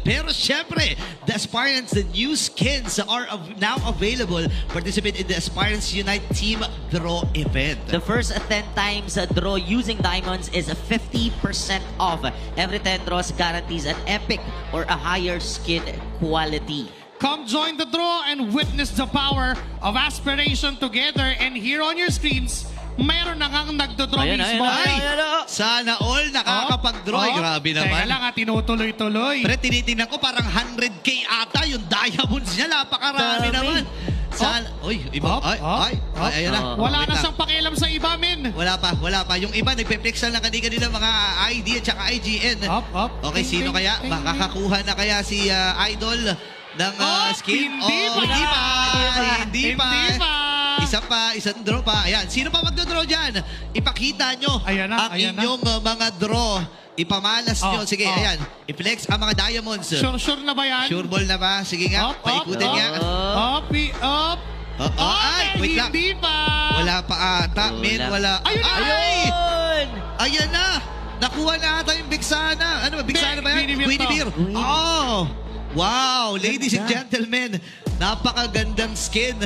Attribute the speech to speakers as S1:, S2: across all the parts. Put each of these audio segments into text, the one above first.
S1: Pero syempre, the Aspirants, the new skins are now available. Participate in the Aspirants Unite Team Draw event.
S2: The first 10 times draw using diamonds is 50% off. Every 10 draws guarantees an epic or a higher skin quality.
S3: Come join the draw and witness the power of aspiration together. And here on your screens, mayroon na ngang nagdodraw mismo.
S1: Sana all nakakapag-draw. Grabe naman.
S3: Teka lang, tinutuloy-tuloy.
S1: Pero tinitingnan ko parang 100K ata yung diamonds niya. Napakarami naman. Sana, iba. Ayan na.
S3: Wala na siyang pakialam sa iba, men.
S1: Wala pa. Yung iba, nagpe-flex lang kanina mga ID at saka IGN. Okay, sino kaya? Makakakuha na kaya si Idol ng skin? Hindi pa. Isang draw pa. Ayan, sino pa magdodraw dyan? Ipakita nyo ang inyong mga draw. Ipamalas nyo. Sige, ayan. I-flex ang mga diamonds.
S3: Sure na ba yan?
S1: Sure ball na ba? Sige nga, paikutin nga. Wait lang.
S3: Hindi pa.
S1: Wala pa ata. Wala.
S3: Ayun!
S1: Ayan na. Nakuha na ata yung Bigsana. Ano ba? Bigsana ba yan? Queenie Beer. Wow, ladies and gentlemen. Napakagandang skin.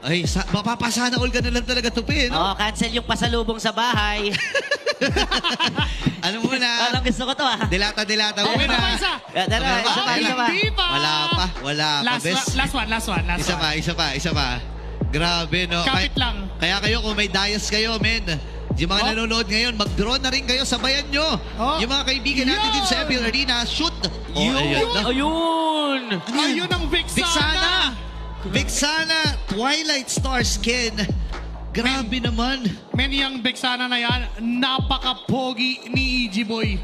S1: Ay, mapapasana all ka na lang talaga tupi, no?
S2: Cancel yung pasalubong sa bahay.
S1: Ano muna?
S2: Parang gusto ko to,
S1: Dilata muna.
S3: Hindi pa.
S1: Wala pa.
S3: Last one.
S1: Isa pa. Grabe, no?
S3: Kapit lang.
S1: Kaya kayo, kung may dias kayo, men, yung mga nanonood ngayon, mag-draw na rin kayo, sabayan nyo. Yung mga kaibigan natin din sa FPL Arena, shoot!
S2: Ayun
S3: ang Bigsana!
S1: Bigsana Twilight Star skin. Grabe naman.
S3: Men, yung Bigsana na yan, napaka-pogi ni EG Boy.